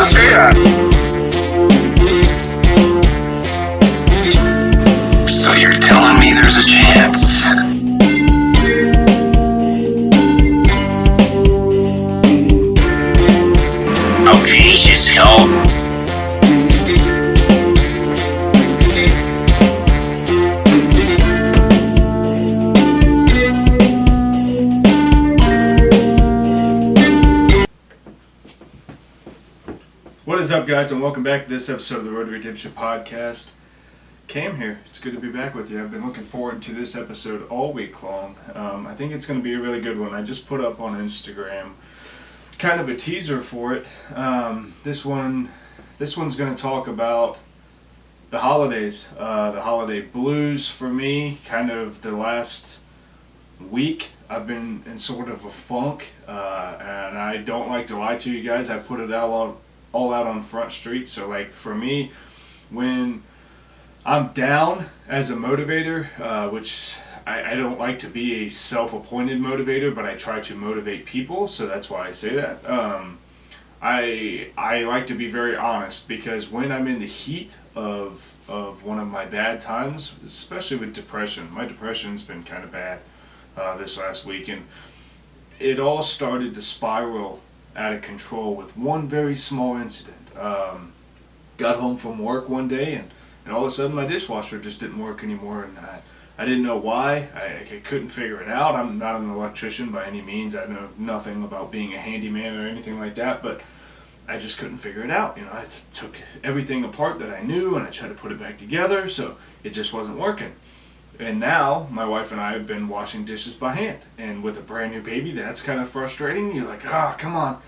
not say that. So you're telling me there's a chance? Oh, Jesus, help. What is up, guys, and welcome back to this episode of the Road to Redemption podcast. Cam here. It's good to be back with you. I've been looking forward to this episode all week long. I think it's going to be a really good one. I just put up on Instagram kind of a teaser for it. This one's going to talk about the holidays, the holiday blues for me. Kind of the last week I've been in sort of a funk, and I don't like to lie to you guys. I put it all out on Front Street. So like for me, when I'm down as a motivator, which I don't like to be a self-appointed motivator, but I try to motivate people, so that's why I say that. I like to be very honest, because when I'm in the heat of one of my bad times, especially with depression, my depression's been kind of bad this last week, and it all started to spiral out of control with one very small incident. Got home from work one day, and all of a sudden my dishwasher just didn't work anymore, and I didn't know why. I couldn't figure it out. I'm not an electrician by any means. I know nothing about being a handyman or anything like that, but I just couldn't figure it out. You know, I took everything apart that I knew and I tried to put it back together, so it just wasn't working. And now my wife and I have been washing dishes by hand, and with a brand new baby, that's kind of frustrating. You're like, come on.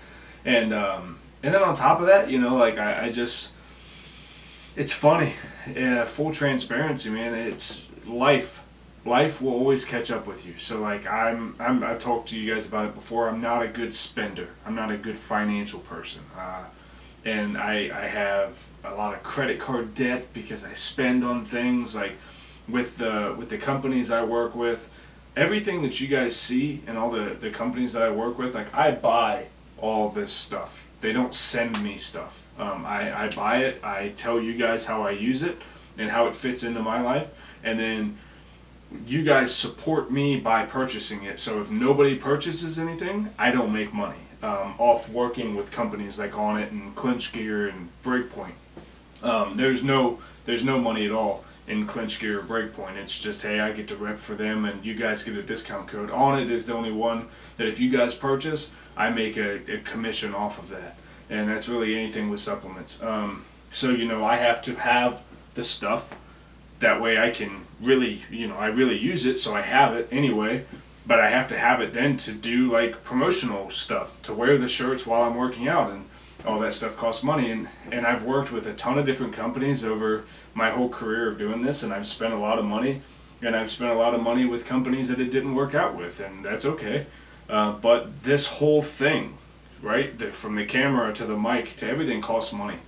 And then on top of that, you know, like I just, it's funny. Full transparency, man. It's life. Life will always catch up with you. So like I've talked to you guys about it before. I'm not a good spender. I'm not a good financial person. And I have a lot of credit card debt because I spend on things like with the companies I work with. Everything that you guys see and all the companies that I work with, like I buy all this stuff. They don't send me stuff. I buy it. I tell you guys how I use it and how it fits into my life, and then you guys support me by purchasing it. So if nobody purchases anything, I don't make money off working with companies like On It and Clinch Gear and Breakpoint. There's no money at all in Clinch Gear or Breakpoint. It's just, hey, I get to rep for them and you guys get a discount code. On It is the only one that if you guys purchase, I make a commission off of that. And that's really anything with supplements. So, you know, I have to have the stuff. That way I can really, you know, I really use it, so I have it anyway. But I have to have it then to do like promotional stuff, to wear the shirts while I'm working out, and all that stuff costs money. And I've worked with a ton of different companies over my whole career of doing this, and I've spent a lot of money. And I've spent a lot of money with companies that it didn't work out with, and that's okay. But this whole thing, right, from the camera to the mic to everything costs money.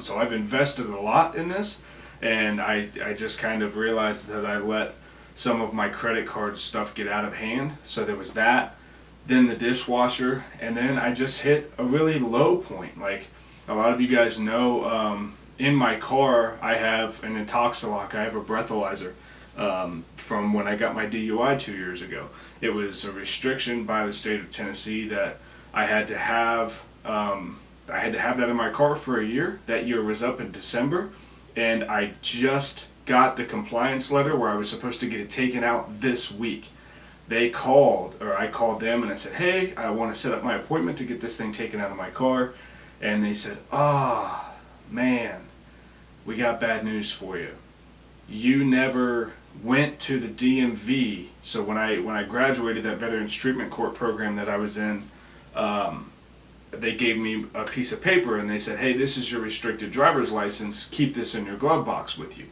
So I've invested a lot in this, and I just kind of realized that I let some of my credit card stuff get out of hand. So there was that, then the dishwasher, and then I just hit a really low point. Like a lot of you guys know, in my car I have an Intoxilock. I have a breathalyzer from when I got my DUI 2 years ago. It was a restriction by the state of Tennessee that I had to have that in my car for a year. That year was up in December, and I just got the compliance letter where I was supposed to get it taken out this week. I called them and I said, hey, I want to set up my appointment to get this thing taken out of my car. And they said, man, we got bad news for you. You never went to the DMV. So when I graduated that Veterans Treatment Court program that I was in, they gave me a piece of paper and they said, hey, this is your restricted driver's license. Keep this in your glove box with you.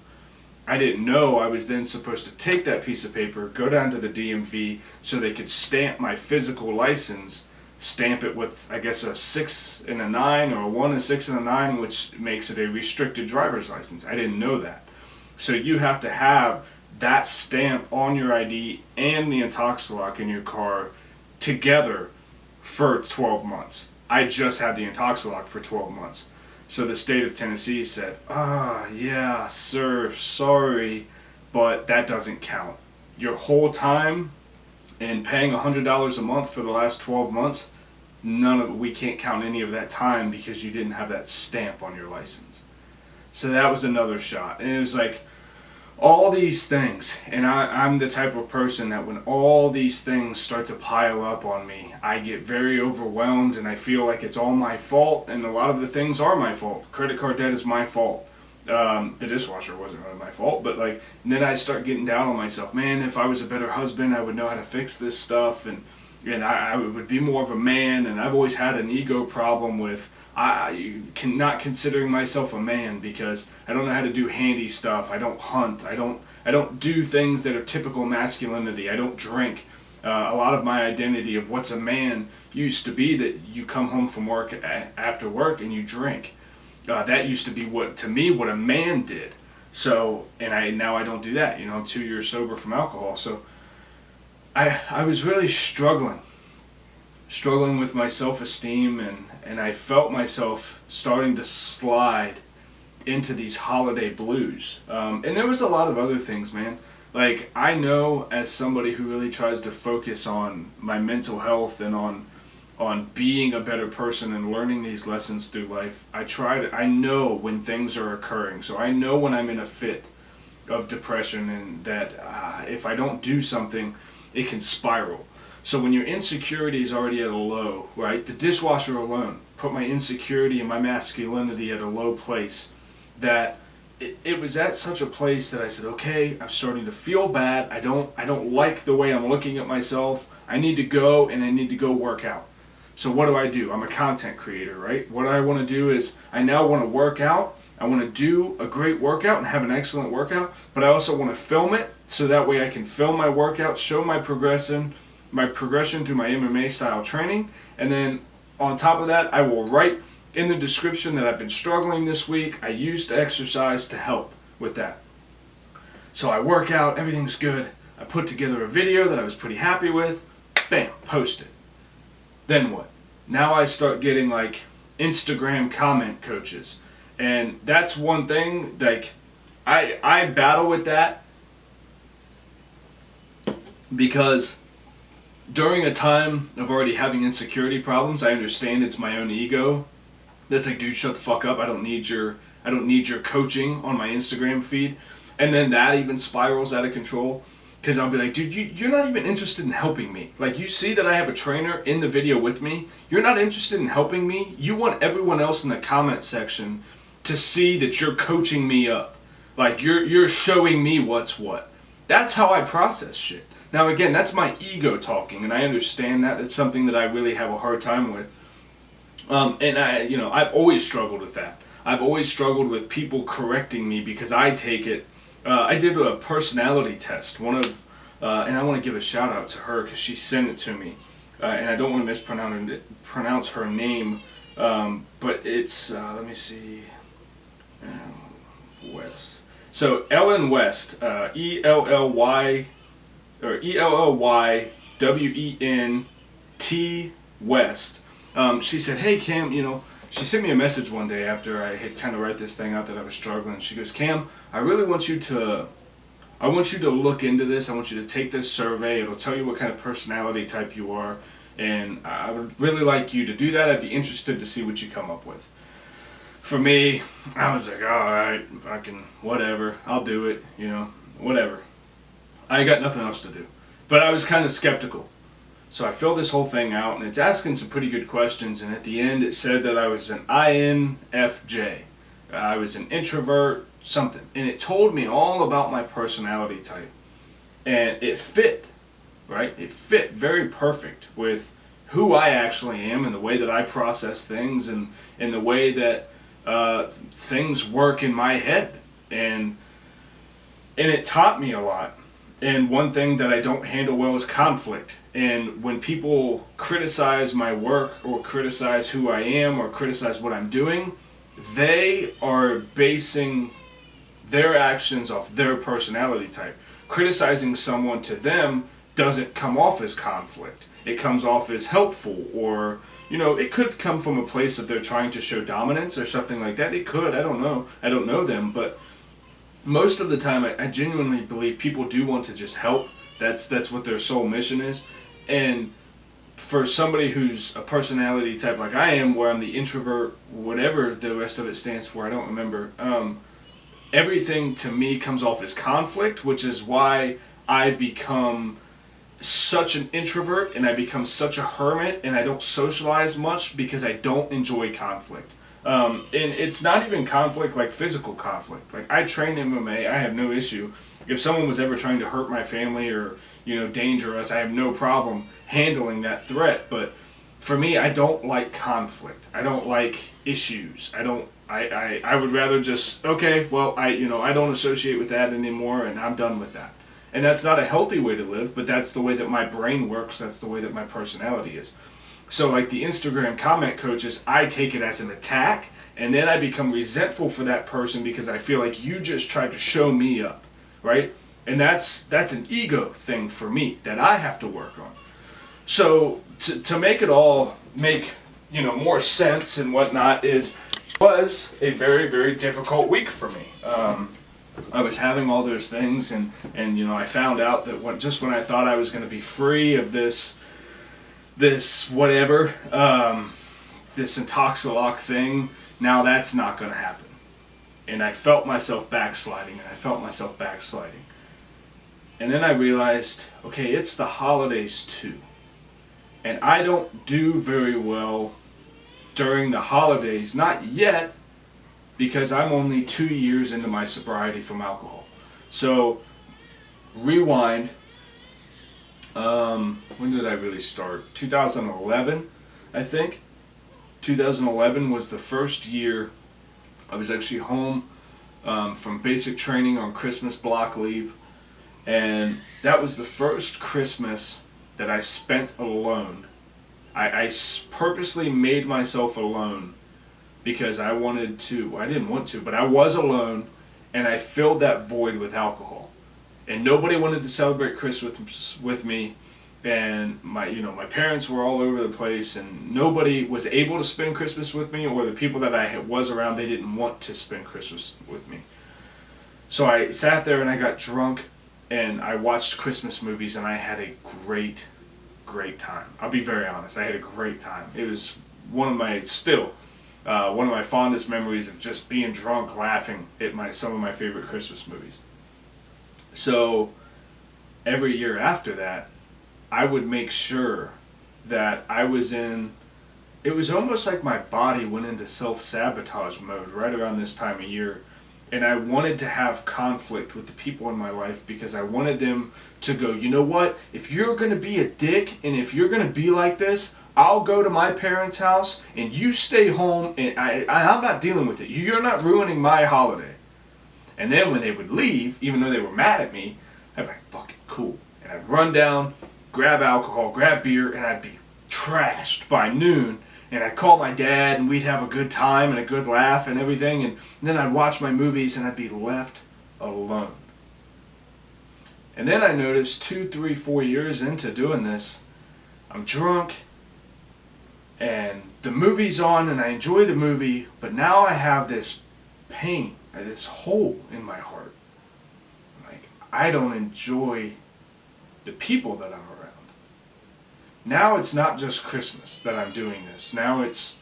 I didn't know I was then supposed to take that piece of paper, go down to the DMV so they could stamp my physical license, stamp it with, I guess, a 6 and a 9 or a 1, a 6 and a 9, which makes it a restricted driver's license. I didn't know that. So you have to have that stamp on your ID and the Intoxilock in your car together for 12 months. I just had the Intoxilock for 12 months. So the state of Tennessee said, yeah, sir, sorry, but that doesn't count. Your whole time and paying $100 a month for the last 12 months, we can't count any of that time because you didn't have that stamp on your license. So that was another shot. And it was like, all these things, and I'm the type of person that when all these things start to pile up on me, I get very overwhelmed and I feel like it's all my fault, and a lot of the things are my fault. Credit card debt is my fault. The dishwasher wasn't really my fault, but like, and then I start getting down on myself. Man, if I was a better husband, I would know how to fix this stuff, and I would be more of a man. And I've always had an ego problem with not considering myself a man because I don't know how to do handy stuff. I don't hunt. I don't do things that are typical masculinity. I don't drink. A lot of my identity of what's a man used to be that you come home from work after work and you drink. That used to be what a man did. So, and now I don't do that. I'm 2 years sober from alcohol. So I was really struggling with my self-esteem, and I felt myself starting to slide into these holiday blues. And there was a lot of other things, man. Like, I know as somebody who really tries to focus on my mental health and on being a better person and learning these lessons through life, I know when things are occurring. So I know when I'm in a fit of depression, and that if I don't do something, it can spiral. So when your insecurity is already at a low, right? The dishwasher alone put my insecurity and my masculinity at a low place, that it was at such a place that I said, okay, I'm starting to feel bad. I don't like the way I'm looking at myself. I need to go, and I need to go work out. So what do? I'm a content creator, right? What I want to do is I now want to work out. I want to do a great workout and have an excellent workout, but I also want to film it so that way I can film my workout, show my progression through my MMA style training, and then on top of that, I will write in the description that I've been struggling this week. I used exercise to help with that. So I work out, everything's good. I put together a video that I was pretty happy with. Bam, post it. Then what? Now I start getting like Instagram comment coaches. And that's one thing, like, I battle with that because during a time of already having insecurity problems, I understand it's my own ego that's like, dude, shut the fuck up. I don't need your coaching on my Instagram feed. And then that even spirals out of control because I'll be like, dude, you're not even interested in helping me. Like, you see that I have a trainer in the video with me. You're not interested in helping me. You want everyone else in the comment section to see that you're coaching me up. Like, you're showing me what's what. That's how I process shit. Now, again, that's my ego talking, and I understand that. That's something that I really have a hard time with. And I've always struggled with that. I've always struggled with people correcting me because I take it. I did a personality test. And I want to give a shout out to her because she sent it to me. And I don't want to mispronounce her name, but it's, let me see, West. So Ellen West, Ellywent West. She said, hey Cam, she sent me a message one day after I had kind of write this thing out that I was struggling. She goes, Cam, I really want you to look into this. I want you to take this survey. It'll tell you what kind of personality type you are. And I would really like you to do that. I'd be interested to see what you come up with. For me, I was like, alright, fucking whatever. I'll do it, whatever. I got nothing else to do. But I was kind of skeptical. So I filled this whole thing out, and it's asking some pretty good questions, and at the end it said that I was an INFJ. I was an introvert, something. And it told me all about my personality type. And it fit, right? It fit very perfect with who I actually am and the way that I process things and the way that things work in my head. And it taught me a lot. And one thing that I don't handle well is conflict. And when people criticize my work or criticize who I am or criticize what I'm doing, they are basing their actions off their personality type. Criticizing someone to them doesn't come off as conflict. It comes off as helpful, or it could come from a place of they're trying to show dominance or something like that. It could. I don't know. I don't know them, but most of the time, I genuinely believe people do want to just help. That's what their sole mission is, and for somebody who's a personality type like I am, where I'm the introvert, whatever the rest of it stands for, I don't remember. Everything to me comes off as conflict, which is why I become such an introvert and I become such a hermit and I don't socialize much because I don't enjoy conflict. And it's not even conflict like physical conflict. Like, I train MMA, I have no issue. If someone was ever trying to hurt my family or, danger us, I have no problem handling that threat. But for me, I don't like conflict. I don't like issues. I would rather just, okay, well, I don't associate with that anymore and I'm done with that. And that's not a healthy way to live, but that's the way that my brain works. That's the way that my personality is. So like the Instagram comment coaches, I take it as an attack, and then I become resentful for that person because I feel like you just tried to show me up, right? And that's an ego thing for me that I have to work on. So to make it all make more sense and whatnot was a very, very difficult week for me. I was having all those things, and I found out that when I thought I was going to be free of this whatever, this Intoxilock thing, now that's not going to happen. And I felt myself backsliding. And then I realized, okay, it's the holidays too. And I don't do very well during the holidays, not yet, because I'm only 2 years into my sobriety from alcohol. So, rewind. When did I really start? 2011, I think. 2011 was the first year I was actually home from basic training on Christmas block leave. And that was the first Christmas that I spent alone. I purposely made myself alone because I didn't want to, but I was alone, and I filled that void with alcohol. And nobody wanted to celebrate Christmas with me, and my parents were all over the place, and nobody was able to spend Christmas with me, or the people that I was around, they didn't want to spend Christmas with me. So I sat there and I got drunk, and I watched Christmas movies, and I had a great time. I'll be very honest, I had a great time. It was one of my fondest memories of just being drunk, laughing at some of my favorite Christmas movies. So every year after that, I would make sure that I was it was almost like my body went into self-sabotage mode right around this time of year. And I wanted to have conflict with the people in my life because I wanted them to go, you know what, if you're going to be a dick and if you're going to be like this, I'll go to my parents' house and you stay home and I'm not dealing with it. You're not ruining my holiday. And then when they would leave, even though they were mad at me, I'd be like, fucking cool. And I'd run down, grab alcohol, grab beer, and I'd be trashed by noon. And I'd call my dad and we'd have a good time and a good laugh and everything. And then I'd watch my movies and I'd be left alone. And then I noticed 2, 3, 4 years into doing this, I'm drunk and the movie's on and I enjoy the movie, but now I have this pain, this hole in my heart. Like, I don't enjoy the people that I'm around. Now it's not just Christmas that I'm doing this. Now it's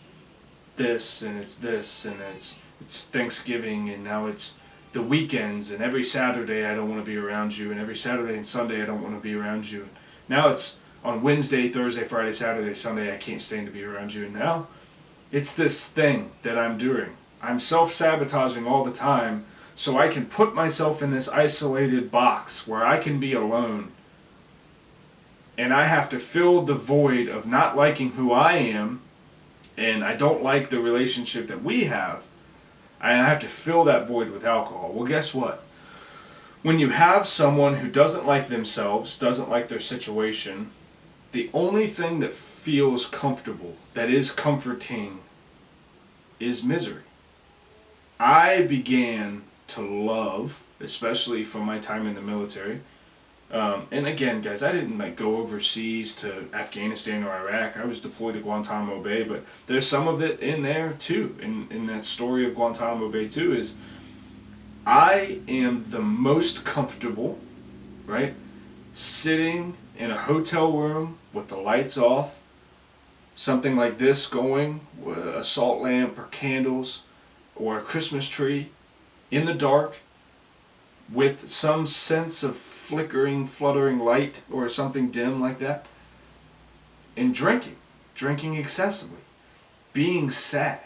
this and it's Thanksgiving, and now it's the weekends, and every Saturday I don't want to be around you, and every Saturday and Sunday I don't want to be around you. Now it's on Wednesday, Thursday, Friday, Saturday, Sunday I can't stand to be around you, and now it's this thing that I'm doing. I'm self-sabotaging all the time so I can put myself in this isolated box where I can be alone. And I have to fill the void of not liking who I am, and I don't like the relationship that we have. And I have to fill that void with alcohol. Well, guess what? When you have someone who doesn't like themselves, doesn't like their situation, the only thing that feels comfortable, that is comforting, is misery. I began to love, especially from my time in the military, And again, guys, I didn't like go overseas to Afghanistan or Iraq. I was deployed to Guantanamo Bay, but there's some of it in there too. In that story of Guantanamo Bay too, is I am the most comfortable, right, sitting in a hotel room with the lights off, something like this going, a salt lamp or candles, or a Christmas tree, in the dark, with some sense of flickering, fluttering light or something dim like that, and drinking excessively, being sad,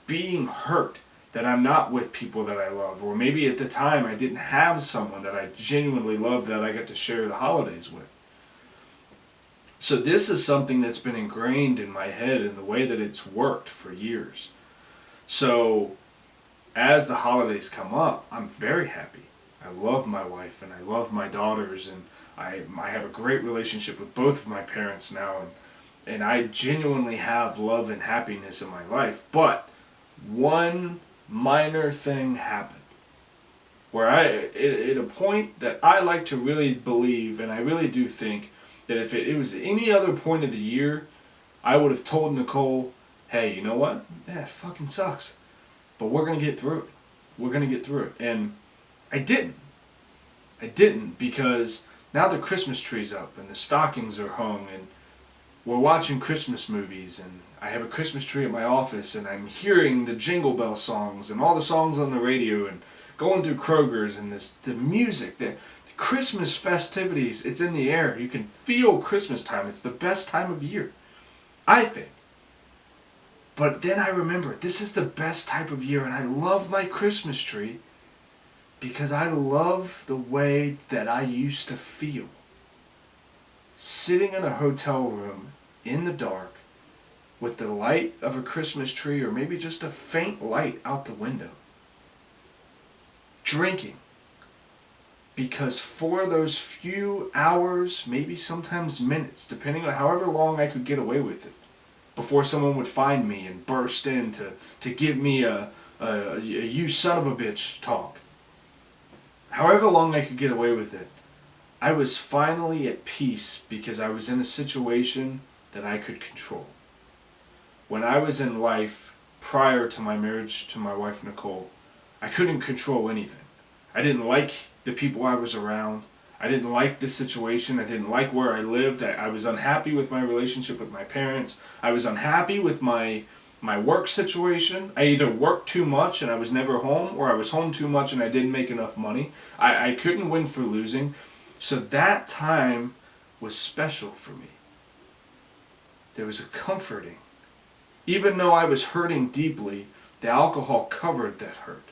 being hurt that I'm not with people that I love, or maybe at the time I didn't have someone that I genuinely loved that I got to share the holidays with. So this is something that's been ingrained in my head in the way that it's worked for years. So as the holidays come up, I'm very happy. I love my wife and I love my daughters, and I have a great relationship with both of my parents now, and I genuinely have love and happiness in my life. But one minor thing happened where at a point that I like to really believe, and I really do think, that if it was any other point of the year, I would have told Nicole, hey, you know what? Yeah, it fucking sucks. But we're going to get through it. We're going to get through it. And I didn't. Because now the Christmas tree's up and the stockings are hung and we're watching Christmas movies, and I have a Christmas tree at my office and I'm hearing the Jingle Bell songs and all the songs on the radio and going through Kroger's and the music, the Christmas festivities, it's in the air. You can feel Christmas time. It's the best time of year, I think. But then I remember, this is the best type of year, and I love my Christmas tree because I love the way that I used to feel. Sitting in a hotel room in the dark with the light of a Christmas tree, or maybe just a faint light out the window. Drinking. Because for those few hours, maybe sometimes minutes, depending on however long I could get away with it, before someone would find me and burst in to give me a you son of a bitch talk. However long I could get away with it, I was finally at peace because I was in a situation that I could control. When I was in life, prior to my marriage to my wife Nicole, I couldn't control anything. I didn't like the people I was around. I didn't like the situation. I didn't like where I lived. I was unhappy with my relationship with my parents. I was unhappy with my work situation. I either worked too much and I was never home, or I was home too much and I didn't make enough money. I couldn't win for losing. So that time was special for me. There was a comforting. Even though I was hurting deeply, the alcohol covered that hurt.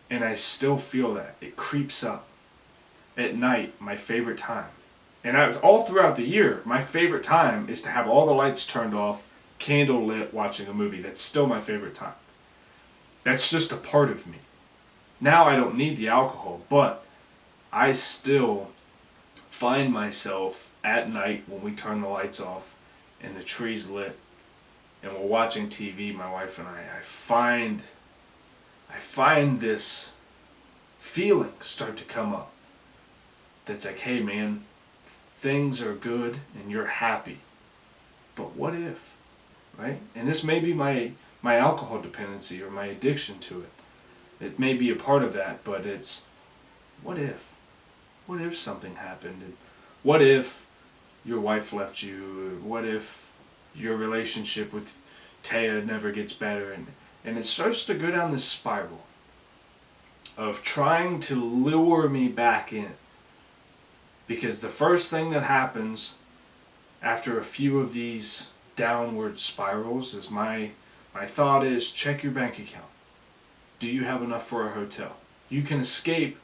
And I still feel that. It creeps up. At night, my favorite time. And all throughout the year, my favorite time is to have all the lights turned off, candle lit, watching a movie. That's still my favorite time. That's just a part of me. Now I don't need the alcohol, but I still find myself at night when we turn the lights off and the tree's lit and we're watching TV, my wife and I find this feeling start to come up that's like, hey man, things are good and you're happy, but what if, right? And this may be my alcohol dependency or my addiction to it. It may be a part of that, but it's, what if? What if something happened? And what if your wife left you? What if your relationship with Taya never gets better? And it starts to go down this spiral of trying to lure me back in. Because the first thing that happens after a few of these downward spirals is my thought is, check your bank account. Do you have enough for a hotel? You can escape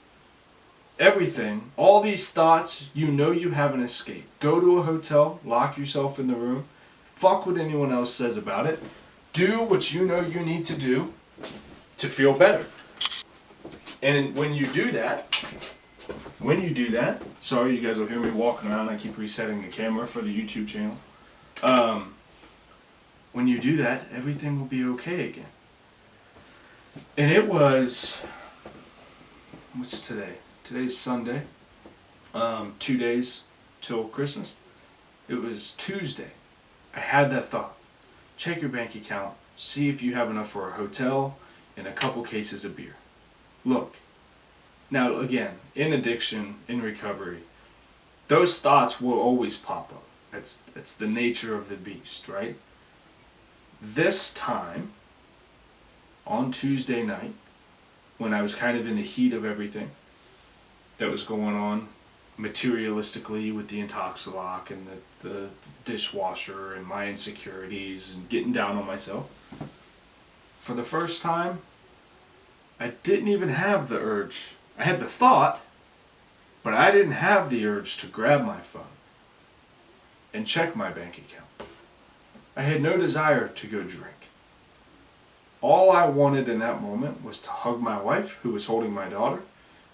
everything, all these thoughts, you know you have an escape. Go to a hotel, lock yourself in the room, fuck what anyone else says about it, do what you know you need to do to feel better. And when you do that, sorry you guys will hear me walking around, I keep resetting the camera for the YouTube channel. When you do that, everything will be okay again. And it was, what's today? Today's Sunday. 2 days till Christmas. It was Tuesday. I had that thought. Check your bank account, see if you have enough for a hotel and a couple cases of beer. Look, now again, in addiction, in recovery, those thoughts will always pop up. It's the nature of the beast, right? This time, on Tuesday night, when I was kind of in the heat of everything that was going on materialistically with the Intoxilock and the dishwasher and my insecurities and getting down on myself, for the first time, I didn't even have the urge. I had the thought, but I didn't have the urge to grab my phone and check my bank account. I had no desire to go drink. All I wanted in that moment was to hug my wife, who was holding my daughter,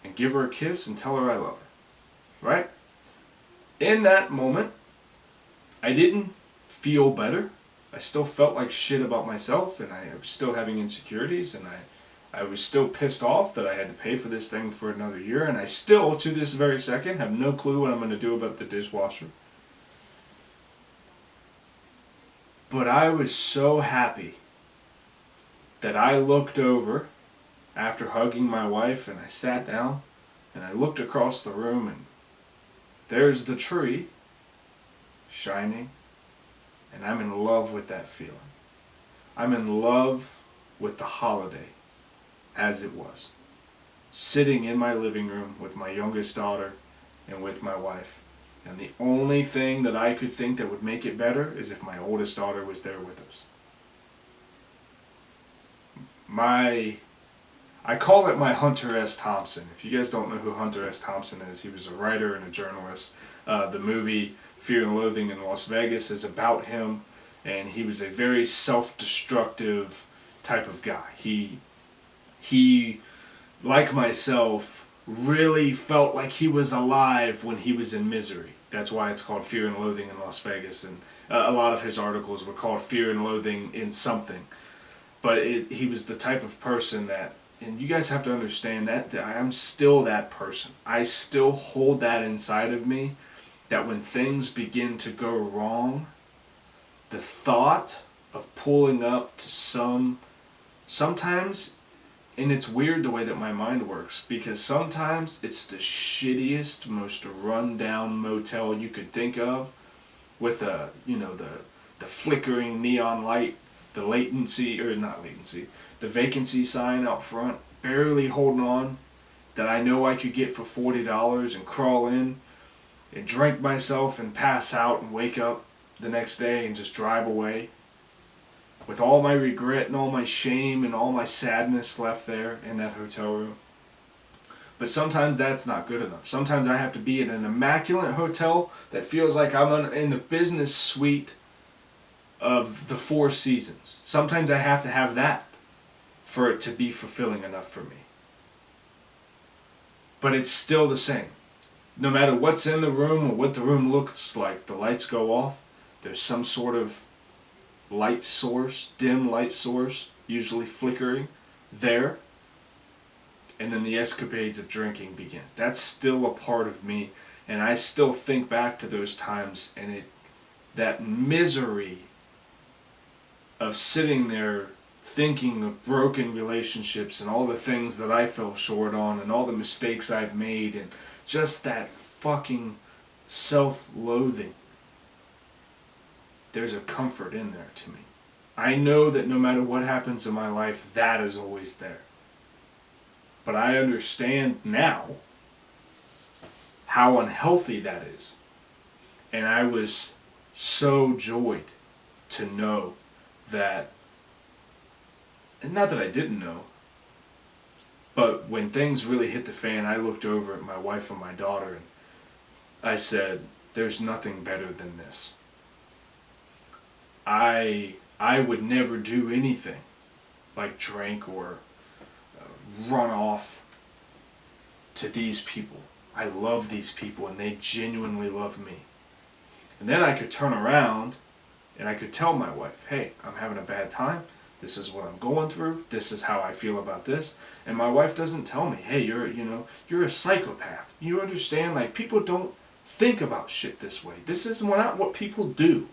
and give her a kiss and tell her I love her. Right? In that moment, I didn't feel better. I still felt like shit about myself, and I was still having insecurities, and I was still pissed off that I had to pay for this thing for another year, and I still, to this very second, have no clue what I'm going to do about the dishwasher. But I was so happy that I looked over after hugging my wife, and I sat down and I looked across the room, and there's the tree shining, and I'm in love with that feeling. I'm in love with the holiday as it was. Sitting in my living room with my youngest daughter and with my wife. And the only thing that I could think that would make it better is if my oldest daughter was there with us. I call it my Hunter S. Thompson. If you guys don't know who Hunter S. Thompson is, he was a writer and a journalist. The movie Fear and Loathing in Las Vegas is about him, and he was a very self-destructive type of guy. He, like myself, really felt like he was alive when he was in misery. That's why it's called Fear and Loathing in Las Vegas, and a lot of his articles were called Fear and Loathing in something. But he was the type of person that, and you guys have to understand that I'm still that person. I still hold that inside of me, that when things begin to go wrong, the thought of pulling up to sometimes, and it's weird the way that my mind works, because sometimes it's the shittiest, most run-down motel you could think of, with the flickering neon light, the vacancy sign out front, barely holding on, that I know I could get for $40 and crawl in and drink myself and pass out and wake up the next day and just drive away with all my regret and all my shame and all my sadness left there in that hotel room. But sometimes that's not good enough. Sometimes I have to be in an immaculate hotel that feels like I'm in the business suite of the Four Seasons. Sometimes I have to have that for it to be fulfilling enough for me. But it's still the same. No matter what's in the room or what the room looks like, the lights go off, there's some sort of light source, dim light source, usually flickering, there, and then the escapades of drinking begin. That's still a part of me, and I still think back to those times, and that misery of sitting there thinking of broken relationships and all the things that I fell short on and all the mistakes I've made and just that fucking self-loathing. There's a comfort in there to me. I know that no matter what happens in my life, that is always there. But I understand now how unhealthy that is. And I was so joyed to know that, and not that I didn't know, but when things really hit the fan, I looked over at my wife and my daughter and I said, there's nothing better than this. I would never do anything like drink or run off to these people. I love these people and they genuinely love me. And then I could turn around and I could tell my wife, hey, I'm having a bad time. This is what I'm going through. This is how I feel about this. And my wife doesn't tell me, hey, you're a psychopath. You understand? Like, people don't think about shit this way. This is not what people do.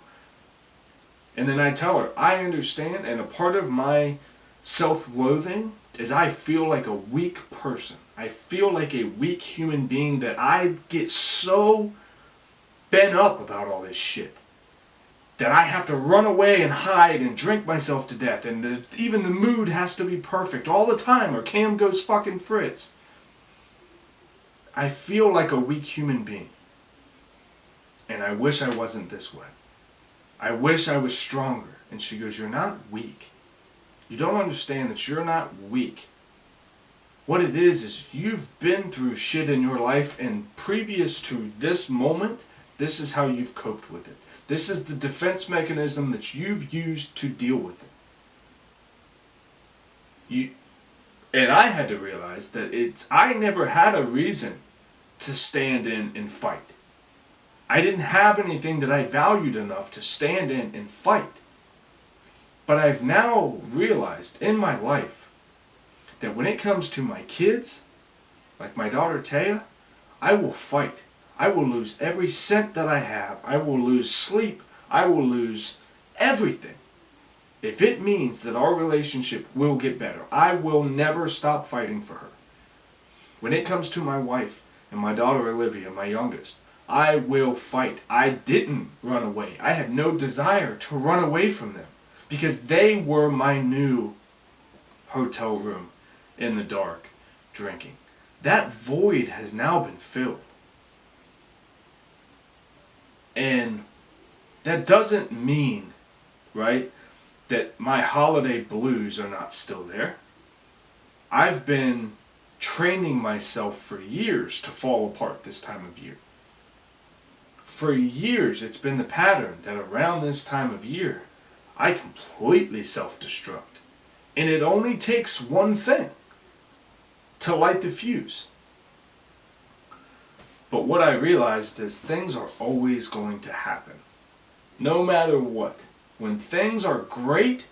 And then I tell her, I understand, and a part of my self-loathing is I feel like a weak person. I feel like a weak human being, that I get so bent up about all this shit that I have to run away and hide and drink myself to death, and even the mood has to be perfect all the time or Cam goes fucking Fritz. I feel like a weak human being. And I wish I wasn't this way. I wish I was stronger. And she goes, you're not weak. You don't understand that you're not weak. What it is you've been through shit in your life, and previous to this moment, this is how you've coped with it. This is the defense mechanism that you've used to deal with it. And I had to realize that I never had a reason to stand in and fight. I didn't have anything that I valued enough to stand in and fight. But I've now realized in my life that when it comes to my kids, like my daughter Taya, I will fight. I will lose every cent that I have. I will lose sleep. I will lose everything. If it means that our relationship will get better, I will never stop fighting for her. When it comes to my wife and my daughter Olivia, my youngest, I will fight. I didn't run away. I had no desire to run away from them because they were my new hotel room in the dark drinking. That void has now been filled. And that doesn't mean, right, that my holiday blues are not still there. I've been training myself for years to fall apart this time of year. For years, it's been the pattern that around this time of year, I completely self-destruct. And it only takes one thing to light the fuse. But what I realized is things are always going to happen. No matter what. When things are great,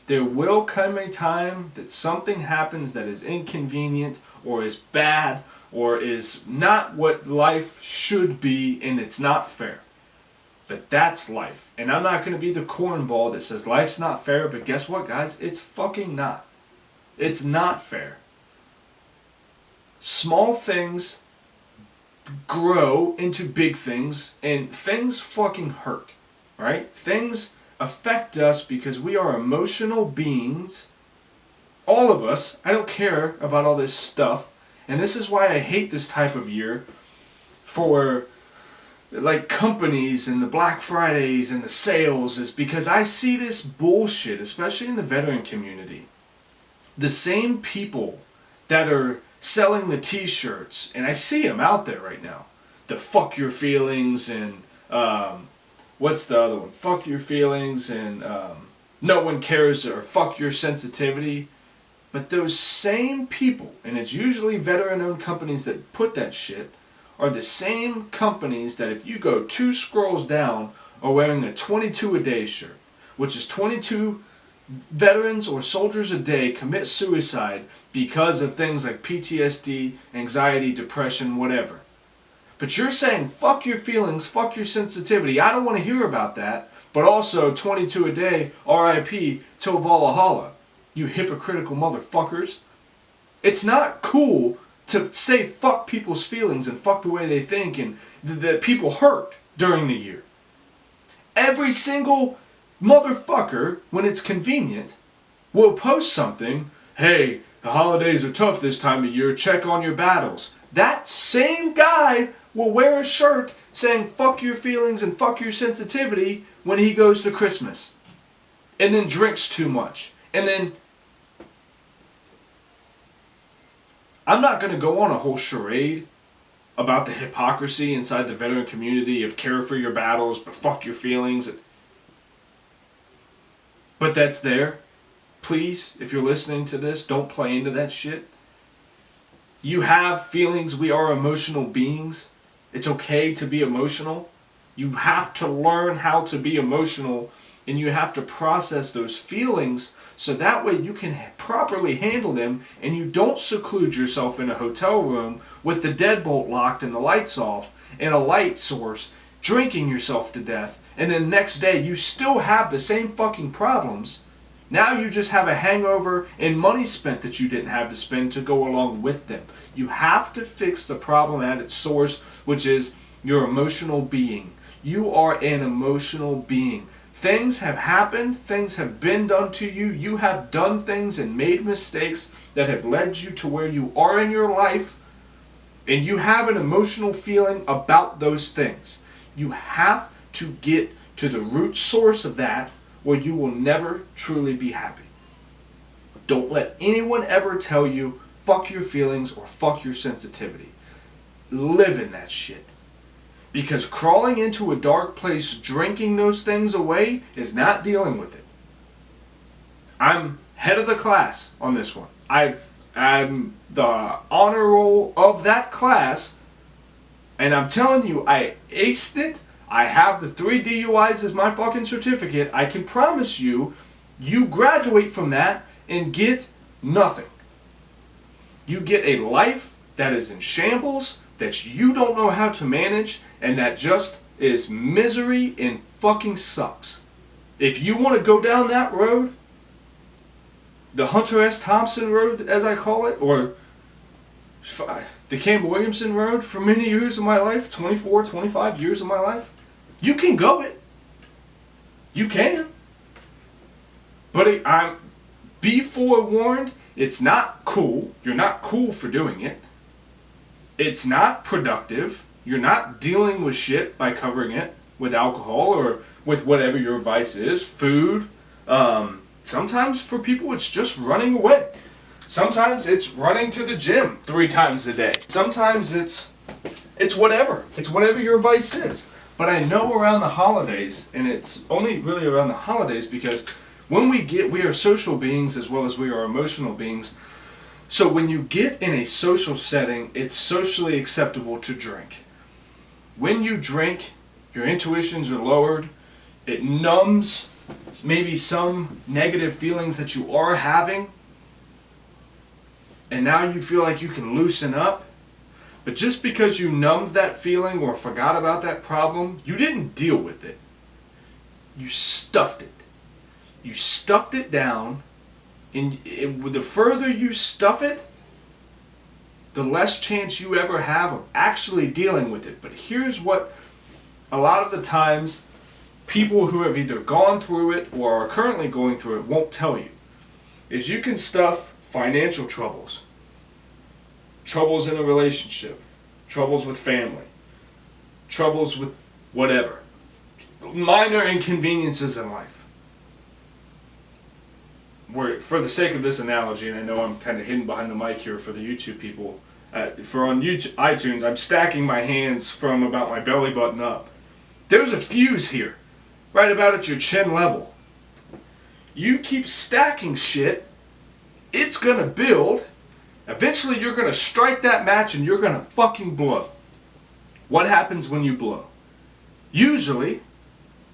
there will come a time that something happens that is inconvenient or is bad or is not what life should be, and it's not fair. But that's life. And I'm not going to be the cornball that says life's not fair, but guess what, guys? It's fucking not. It's not fair. Small things grow into big things, and things fucking hurt, right? Things affect us because we are emotional beings. All of us. I don't care about all this stuff. And this is why I hate this type of year for like companies and the Black Fridays and the sales, is because I see this bullshit, especially in the veteran community. The same people that are selling the t-shirts, and I see them out there right now. The fuck your feelings and what's the other one? Fuck your feelings and no one cares, or fuck your sensitivity. But those same people, and it's usually veteran-owned companies that put that shit, are the same companies that if you go 2 scrolls down are wearing a 22 a day shirt, which is 22 veterans or soldiers a day commit suicide because of things like PTSD, anxiety, depression, whatever. But you're saying, fuck your feelings, fuck your sensitivity. I don't want to hear about that. But also, 22 a day, RIP, till Valhalla. You hypocritical motherfuckers. It's not cool to say fuck people's feelings and fuck the way they think, and that people hurt during the year. Every single motherfucker, when it's convenient, will post something, hey, the holidays are tough this time of year, check on your battles. That same guy will wear a shirt saying fuck your feelings and fuck your sensitivity when he goes to Christmas. And then drinks too much. And then I'm not going to go on a whole charade about the hypocrisy inside the veteran community of care for your battles but fuck your feelings. But that's there. Please, if you're listening to this, don't play into that shit. You have feelings. We are emotional beings. It's okay to be emotional. You have to learn how to be emotional And you have to process those feelings so that way you can properly handle them and you don't seclude yourself in a hotel room with the deadbolt locked and the lights off and a light source, drinking yourself to death, and then the next day you still have the same fucking problems. Now you just have a hangover and money spent that you didn't have to spend to go along with them. You have to fix the problem at its source, which is your emotional being. You are an emotional being. Things have happened, things have been done to you, you have done things and made mistakes that have led you to where you are in your life, and you have an emotional feeling about those things. You have to get to the root source of that, or you will never truly be happy. Don't let anyone ever tell you, fuck your feelings or fuck your sensitivity. Live in that shit. Because crawling into a dark place, drinking those things away, is not dealing with it. I'm head of the class on this one. I'm the honor roll of that class, and I'm telling you, I aced it. I have the 3 DUIs as my fucking certificate. I can promise you, you graduate from that and get nothing. You get a life that is in shambles, that you don't know how to manage, and that just is misery and fucking sucks. If you want to go down that road, the Hunter S. Thompson road, as I call it, or the Cam Williamson road for many years of my life, 24, 25 years of my life, you can go it. You can. But be forewarned, it's not cool. You're not cool for doing it. It's not productive. You're not dealing with shit by covering it with alcohol or with whatever your vice is, food. Sometimes for people it's just running away. Sometimes it's running to the gym 3 times a day. Sometimes it's whatever. It's whatever your vice is. But I know around the holidays, and it's only really around the holidays because when we are social beings as well as we are emotional beings. So when you get in a social setting, it's socially acceptable to drink. When you drink, your intuitions are lowered. It numbs maybe some negative feelings that you are having. And now you feel like you can loosen up. But just because you numbed that feeling or forgot about that problem, you didn't deal with it. You stuffed it. You stuffed it down. And the further you stuff it, the less chance you ever have of actually dealing with it. But here's what a lot of the times people who have either gone through it or are currently going through it won't tell you, is you can stuff financial troubles, troubles in a relationship, troubles with family, troubles with whatever, minor inconveniences in life. For the sake of this analogy, and I know I'm kind of hidden behind the mic here for the YouTube people, for on YouTube, iTunes, I'm stacking my hands from about my belly button up. There's a fuse here, right about at your chin level. You keep stacking shit, it's gonna build. Eventually you're gonna strike that match and you're gonna fucking blow. What happens when you blow? Usually,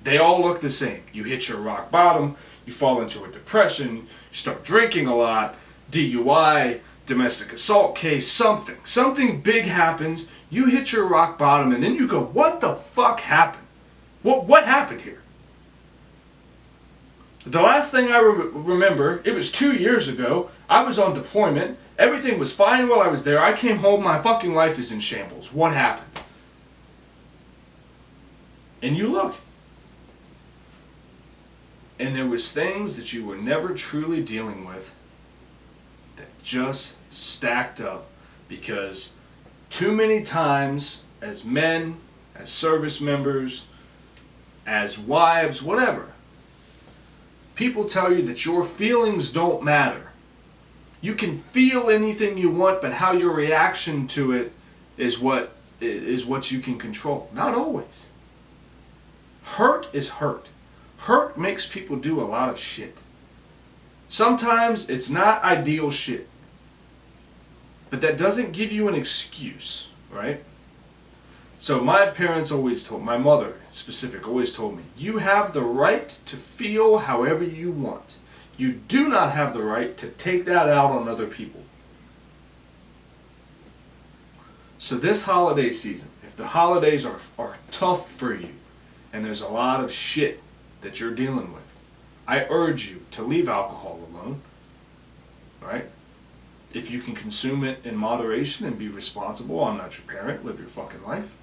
they all look the same. You hit your rock bottom, you fall into a depression, you start drinking a lot, DUI, domestic assault case, something big happens, you hit your rock bottom, and then you go, what the fuck happened? What happened here? The last thing I remember, it was 2 years ago, I was on deployment, everything was fine while I was there, I came home, my fucking life is in shambles. What happened? And you look. And there was things that you were never truly dealing with that just stacked up because too many times as men, as service members, as wives, whatever, people tell you that your feelings don't matter. You can feel anything you want, but how your reaction to it is what you can control. Not always. Hurt is hurt. Hurt makes people do a lot of shit. Sometimes it's not ideal shit. But that doesn't give you an excuse, right? So my parents always told, my mother in specific always told me, you have the right to feel however you want. You do not have the right to take that out on other people. So this holiday season, if the holidays are tough for you and there's a lot of shit that you're dealing with, I urge you to leave alcohol alone, right? If you can consume it in moderation and be responsible, I'm not your parent, live your fucking life.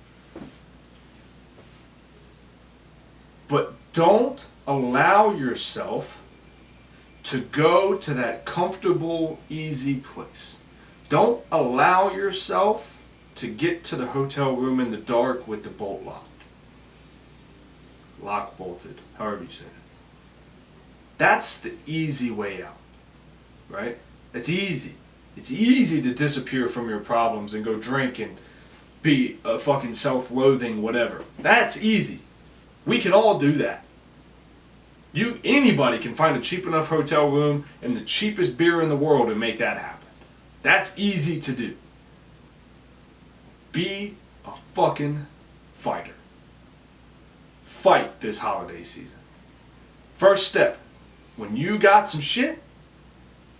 But don't allow yourself to go to that comfortable, easy place. Don't allow yourself to get to the hotel room in the dark with the bolt locked. Lock bolted, however you say it. That's the easy way out, right? It's easy. It's easy to disappear from your problems and go drink and be a fucking self-loathing whatever. That's easy. We can all do that. Anybody can find a cheap enough hotel room and the cheapest beer in the world and make that happen. That's easy to do. Be a fucking fighter. Fight this holiday season. First step, when you got some shit,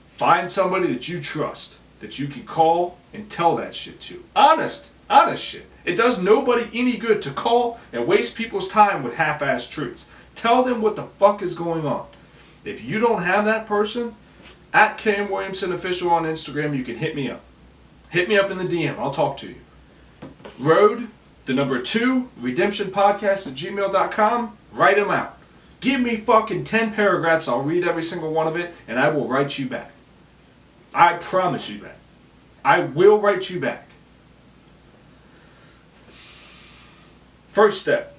find somebody that you trust, that you can call and tell that shit to. Honest shit. It does nobody any good to call and waste people's time with half-assed truths. Tell them what the fuck is going on. If you don't have that person, at KM Williamson Official on Instagram, you can hit me up. Hit me up in the DM. I'll talk to you. Road, the number 2, redemptionpodcast@gmail.com. Write them out. Give me fucking 10 paragraphs. I'll read every single one of it, and I will write you back. I promise you that. I will write you back. First step,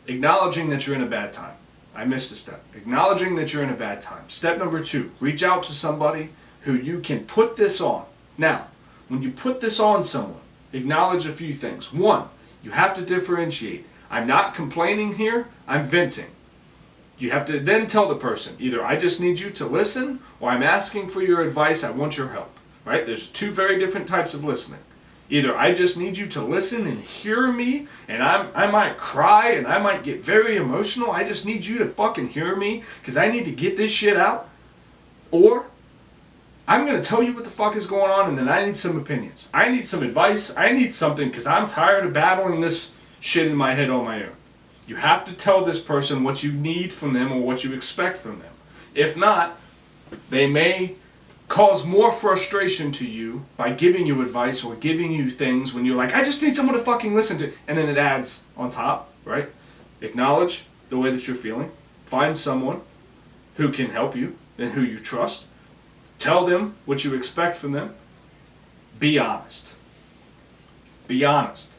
acknowledging that you're in a bad time. I missed a step. Acknowledging that you're in a bad time. Step number 2, reach out to somebody who you can put this on. Now, when you put this on someone, acknowledge a few things. 1, you have to differentiate. I'm not complaining here, I'm venting. You have to then tell the person, either I just need you to listen, or I'm asking for your advice, I want your help. Right? There's 2 very different types of listening. Either I just need you to listen and hear me, and I might cry and I might get very emotional. I just need you to fucking hear me because I need to get this shit out. Or I'm going to tell you what the fuck is going on and then I need some opinions. I need some advice. I need something because I'm tired of battling this shit in my head on my own. You have to tell this person what you need from them or what you expect from them. If not, they may cause more frustration to you by giving you advice or giving you things when you're like, I just need someone to fucking listen to. And then it adds on top, right? Acknowledge the way that you're feeling. Find someone who can help you and who you trust. Tell them what you expect from them. Be honest. Be honest.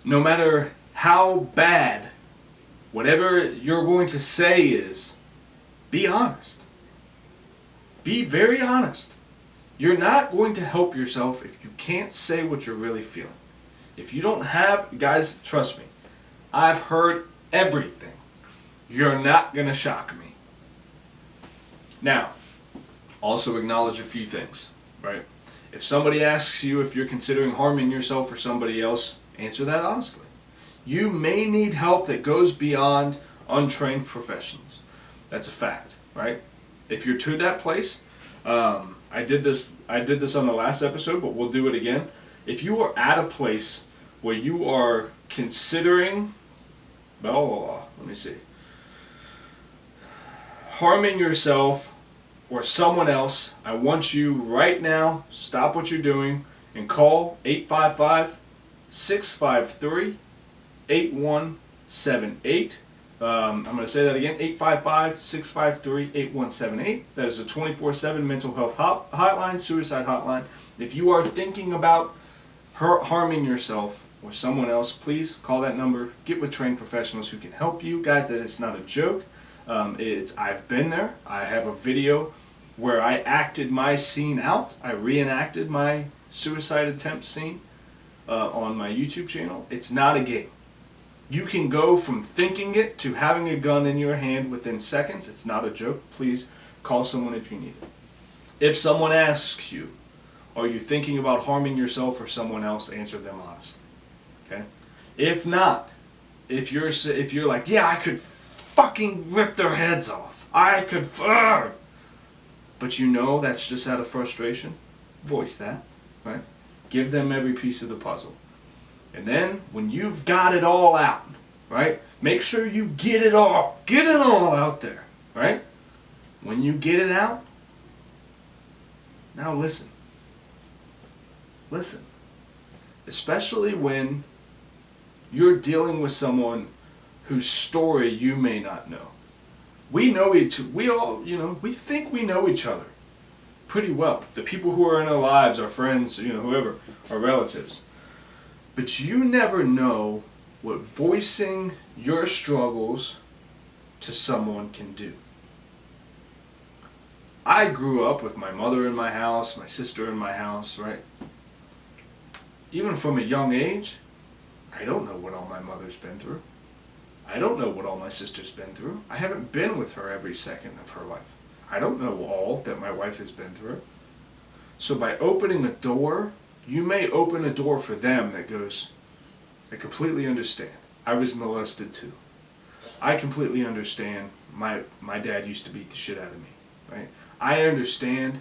No matter how bad whatever you're going to say is, be honest. Be very honest. You're not going to help yourself if you can't say what you're really feeling. If you don't have, guys, trust me, I've heard everything. You're not going to shock me. Now, also acknowledge a few things, right? If somebody asks you if you're considering harming yourself or somebody else, answer that honestly. You may need help that goes beyond untrained professionals. That's a fact, right? If you're to that place, I did this on the last episode, but we'll do it again. If you are at a place where you are considering, harming yourself or someone else, I want you right now, stop what you're doing and call 855-653-8178. I'm going to say that again, 855-653-8178. That is a 24/7 mental health hotline, suicide hotline. If you are thinking about harming yourself or someone else, please call that number. Get with trained professionals who can help you. Guys, that is not a joke. I've been there. I have a video where I acted my scene out. I reenacted my suicide attempt scene on my YouTube channel. It's not a game. You can go from thinking it to having a gun in your hand within seconds. It's not a joke. Please call someone if you need it. If someone asks you, are you thinking about harming yourself or someone else, answer them honestly. Okay? If not, if you're like, yeah, I could fucking rip their heads off. I could, but you know that's just out of frustration. Voice that, right? Give them every piece of the puzzle. And then when you've got it all out, right? Make sure you get it all out there, right? When you get it out, now listen. Listen. Especially when you're dealing with someone whose story you may not know. We think we know each other pretty well. The people who are in our lives, our friends, whoever, our relatives. But you never know what voicing your struggles to someone can do. I grew up with my mother in my house, my sister in my house, right? Even from a young age, I don't know what all my mother's been through. I don't know what all my sister's been through. I haven't been with her every second of her life. I don't know all that my wife has been through. So by opening a door, you may open a door for them that goes, I completely understand. I was molested too. I completely understand. My dad used to beat the shit out of me, right? I understand.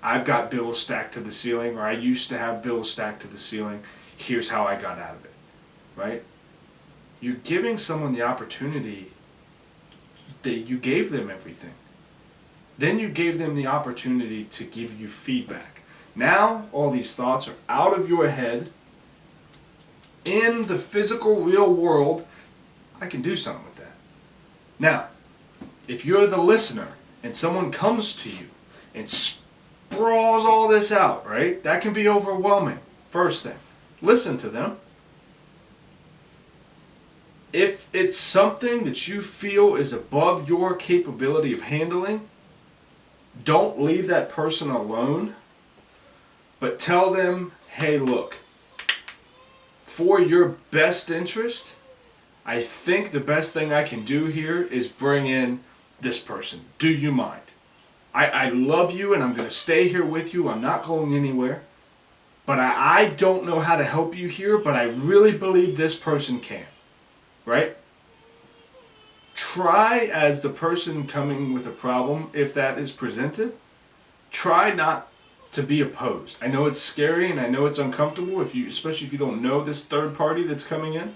I've got bills stacked to the ceiling, or I used to have bills stacked to the ceiling. Here's how I got out of it, right? You're giving someone the opportunity that you gave them everything. Then you gave them the opportunity to give you feedback. Now all these thoughts are out of your head. In the physical, real world, I can do something with that. Now, if you're the listener and someone comes to you and sprawls all this out, right? That can be overwhelming. First thing, listen to them. If it's something that you feel is above your capability of handling, don't leave that person alone, but tell them, hey, look, for your best interest, I think the best thing I can do here is bring in this person. Do you mind? I love you and I'm going to stay here with you. I'm not going anywhere. But I don't know how to help you here, but I really believe this person can. Right? Try, as the person coming with a problem, if that is presented, try not to be opposed. I know it's scary and I know it's uncomfortable, especially if you don't know this third party that's coming in.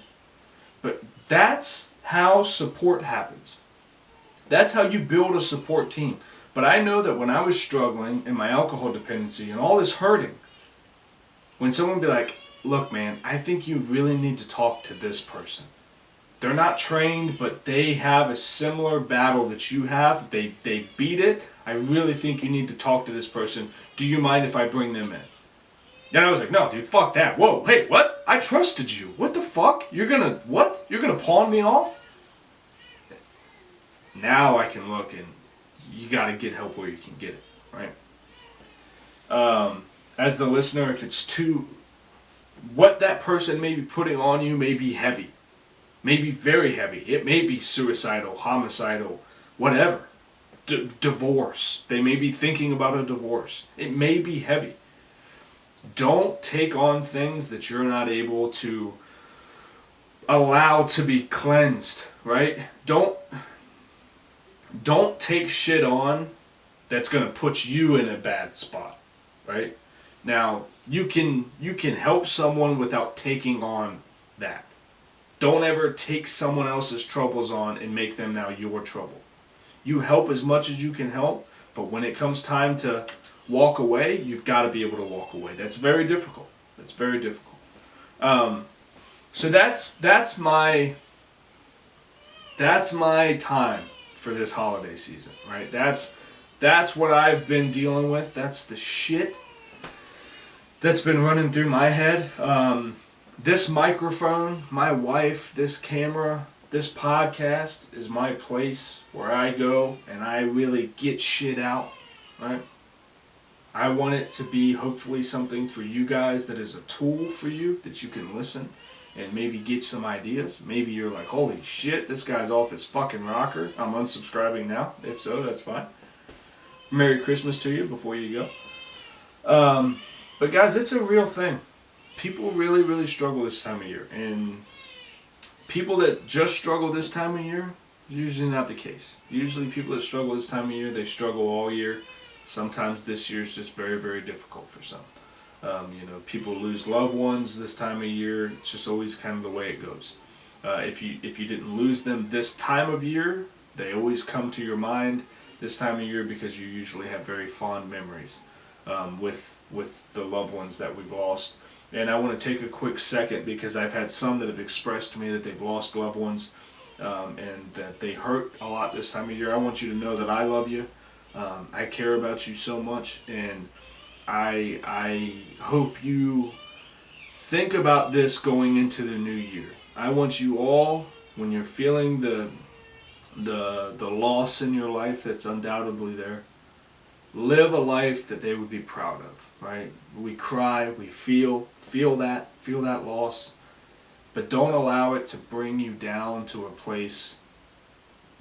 But that's how support happens. That's how you build a support team. But I know that when I was struggling in my alcohol dependency and all this hurting, when someone would be like, look man, I think you really need to talk to this person. They're not trained, but they have a similar battle that you have. They beat it. I really think you need to talk to this person. Do you mind if I bring them in? And I was like, no, dude, fuck that. Whoa, hey, what? I trusted you. What the fuck? You're gonna pawn me off? Now I can look, and you gotta get help where you can get it, right? As the listener, if it's what that person may be putting on you may be heavy. May be very heavy. It may be suicidal, homicidal, whatever. Divorce. They may be thinking about a divorce. It may be heavy. Don't take on things that you're not able to allow to be cleansed, right? Don't take shit on that's going to put you in a bad spot, right? Now, you can help someone without taking on that. Don't ever take someone else's troubles on and make them now your trouble. You help as much as you can help, but when it comes time to walk away, you've got to be able to walk away. That's very difficult. That's very difficult. So that's my time for this holiday season, right? That's what I've been dealing with. That's the shit that's been running through my head. This microphone, my wife, this camera, this podcast is my place where I go and I really get shit out, right? I want it to be hopefully something for you guys that is a tool for you, that you can listen and maybe get some ideas. Maybe you're like, holy shit, this guy's off his fucking rocker. I'm unsubscribing now. If so, that's fine. Merry Christmas to you before you go. But guys, it's a real thing. People really, really struggle this time of year. And People that just struggle this time of year, usually not the case. Usually people that struggle this time of year, they struggle all year. Sometimes this year is just very, very difficult for some. People lose loved ones this time of year. It's just always kind of the way it goes. If you didn't lose them this time of year, they always come to your mind this time of year because you usually have very fond memories with the loved ones that we've lost. And I want to take a quick second because I've had some that have expressed to me that they've lost loved ones and that they hurt a lot this time of year. I want you to know that I love you. I care about you so much, and I hope you think about this going into the new year. I want you all, when you're feeling the loss in your life that's undoubtedly there, live a life that they would be proud of, right? We cry, we feel that loss, but don't allow it to bring you down to a place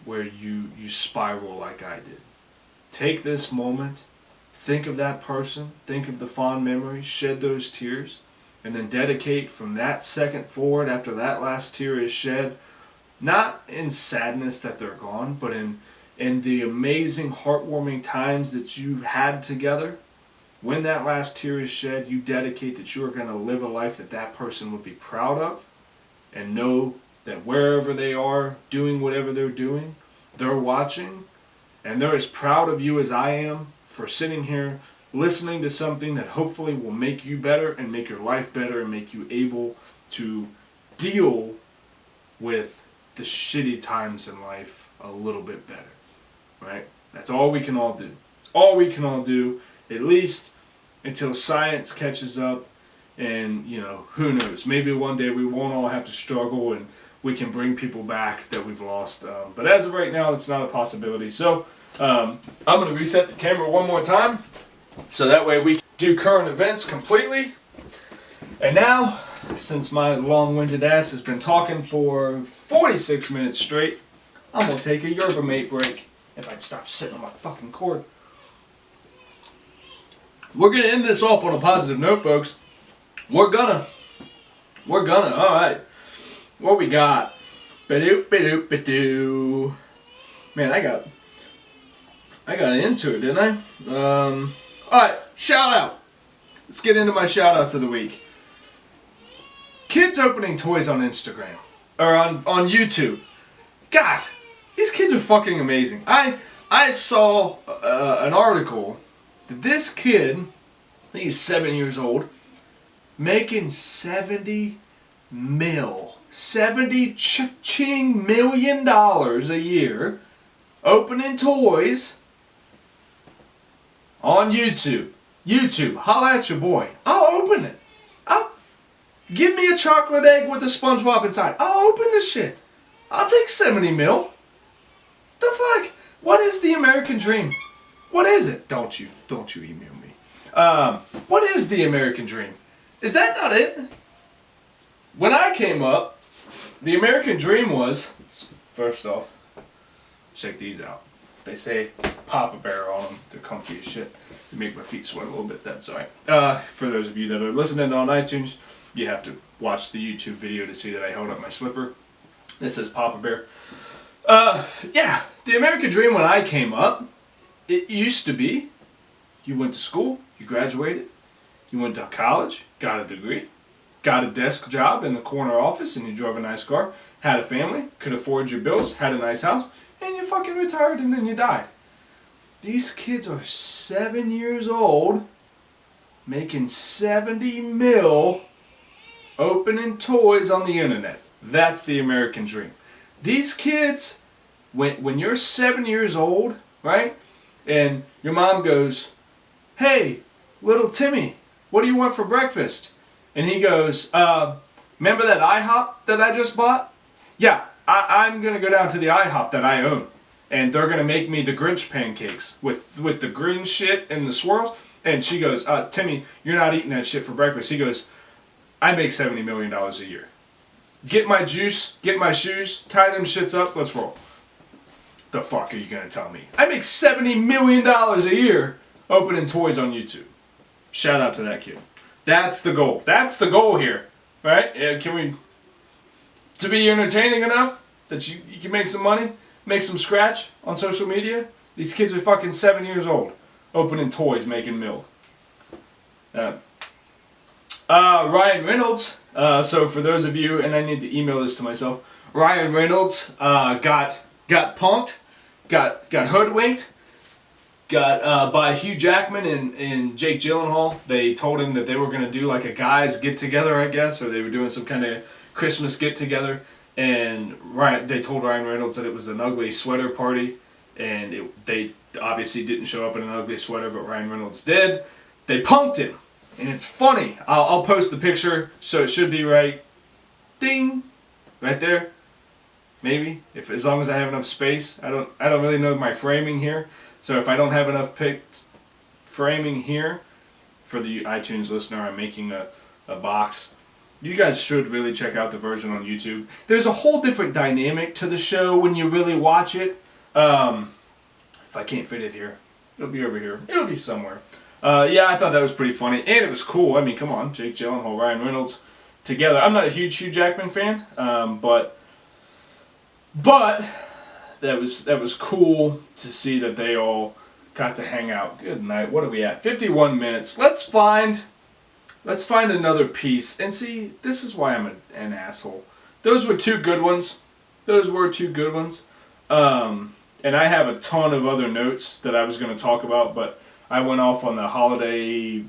where you spiral like I did. Take this moment, think of that person, think of the fond memories, shed those tears, and then dedicate from that second forward after that last tear is shed, not in sadness that they're gone, but in the amazing, heartwarming times that you've had together. When that last tear is shed, you dedicate that you are going to live a life that that person would be proud of, and know that wherever they are, doing whatever they're doing, they're watching, and they're as proud of you as I am for sitting here listening to something that hopefully will make you better and make your life better and make you able to deal with the shitty times in life a little bit better, right? That's all we can all do. It's all we can all do, at least until science catches up, and who knows, maybe one day we won't all have to struggle and we can bring people back that we've lost, but as of right now, it's not a possibility. So I'm going to reset the camera one more time so that way we can do current events completely. And now, since my long-winded ass has been talking for 46 minutes straight, I'm going to take a yerba mate break. If I'd stop sitting on my fucking cord. We're going to end this off on a positive note, folks. We're gonna. Alright. What we got? Ba-doop-ba-doop-ba-doo. Man, I got into it, didn't I? Alright, shout out. Let's get into my shout outs of the week. Kids opening toys on Instagram. Or on YouTube. God, these kids are fucking amazing. I saw an article that this kid, I think he's 7 years old, making 70 cha-ching million dollars a year opening toys on YouTube. YouTube, holla at your boy. I'll open it. Give me a chocolate egg with a SpongeBob inside. I'll open this shit. I'll take 70 mil. The fuck? What is the American dream? What is it? Don't you email me. What is the American dream? Is that not it? When I came up, the American dream was, first off, check these out. They say Papa Bear on them. They're comfy as shit. They make my feet sweat a little bit. That's alright. For those of you that are listening on iTunes, you have to watch the YouTube video to see that I held up my slipper. This says Papa Bear. Yeah, the American dream when I came up, it used to be, you went to school, you graduated, you went to college, got a degree, got a desk job in the corner office, and you drove a nice car, had a family, could afford your bills, had a nice house, and you fucking retired and then you died. These kids are 7 years old, making 70 mil, opening toys on the internet. That's the American dream. These kids, when you're 7 years old, right, and your mom goes, "Hey, little Timmy, what do you want for breakfast?" And he goes, "Remember that IHOP that I just bought? Yeah, I'm going to go down to the IHOP that I own. And they're going to make me the Grinch pancakes with the green shit and the swirls." And she goes, "Timmy, you're not eating that shit for breakfast." He goes, "I make $70 million a year. Get my juice, get my shoes, tie them shits up, let's roll." The fuck are you going to tell me? I make $70 million a year opening toys on YouTube. Shout out to that kid. That's the goal. That's the goal here. Right? Yeah, can to be entertaining enough that you can make some money, make some scratch on social media. These kids are fucking 7 years old, opening toys, making milk. Ryan Reynolds. So for those of you, and I need to email this to myself, Ryan Reynolds got punked, got hoodwinked, got by Hugh Jackman and Jake Gyllenhaal. They told him that they were going to do like a guys get together, I guess, or they were doing some kind of Christmas get together. And they told Ryan Reynolds that it was an ugly sweater party, and they obviously didn't show up in an ugly sweater, but Ryan Reynolds did. They punked him, and it's funny. I'll post the picture, so it should be right. Ding, right there. Maybe as long as I have enough space. I don't really know my framing here, so if I don't have enough framing here for the iTunes listener, I'm making a box. You guys should really check out the version on YouTube. There's a whole different dynamic to the show when you really watch it. If I can't fit it here, it'll be over here. It'll be somewhere. Yeah, I thought that was pretty funny, and it was cool. I mean, come on, Jake Gyllenhaal, Ryan Reynolds together. I'm not a huge Hugh Jackman fan, but that was cool to see that they all got to hang out. Good night. What are we at? 51 minutes. Let's find another piece. And see, this is why I'm an asshole. Those were two good ones. And I have a ton of other notes that I was going to talk about, but I went off on the holiday,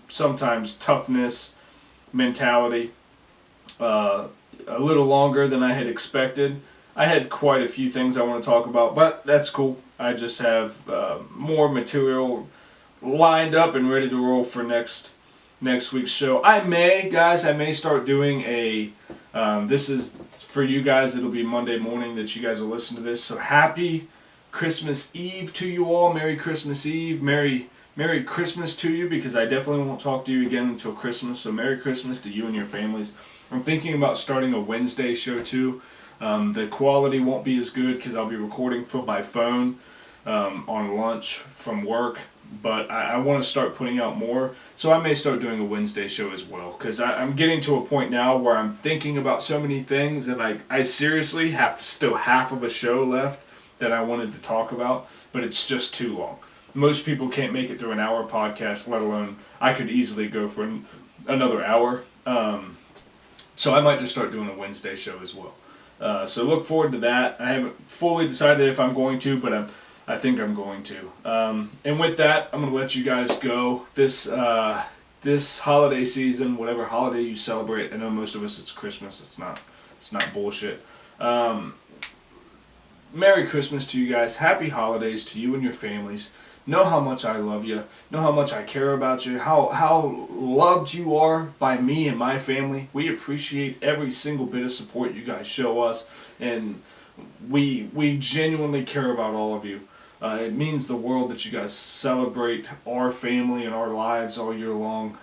sometimes toughness mentality a little longer than I had expected. I had quite a few things I want to talk about, but that's cool. I just have more material lined up and ready to roll for next week's show. I may start doing a this is for you guys, it'll be Monday morning that you guys will listen to this, so happy Christmas Eve to you all. Merry Christmas Eve. Merry Christmas to you, because I definitely won't talk to you again until Christmas, so Merry Christmas to you and your families. I'm thinking about starting a Wednesday show too. The quality won't be as good because I'll be recording from my phone on lunch from work, but I want to start putting out more, so I may start doing a Wednesday show as well, because I'm getting to a point now where I'm thinking about so many things that I seriously have still half of a show left that I wanted to talk about, but it's just too long. Most people can't make it through an hour podcast, let alone I could easily go for another hour. So I might just start doing a Wednesday show as well. So look forward to that. I haven't fully decided if I'm going to, but I think I'm going to. And with that, I'm going to let you guys go. This holiday season, whatever holiday you celebrate, I know most of us it's Christmas. It's not bullshit. Merry Christmas to you guys. Happy holidays to you and your families. Know how much I love you. Know how much I care about you. How loved you are by me and my family. We appreciate every single bit of support you guys show us, and we genuinely care about all of you. It means the world that you guys celebrate our family and our lives all year long.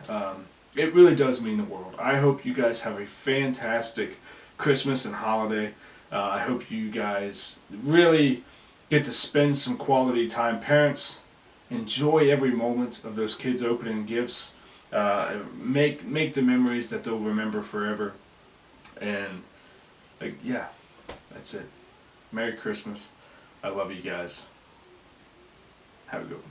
It really does mean the world. I hope you guys have a fantastic Christmas and holiday. I hope you guys really get to spend some quality time. Parents, enjoy every moment of those kids opening gifts. Make the memories that they'll remember forever. And yeah, that's it. Merry Christmas. I love you guys. Have a good one.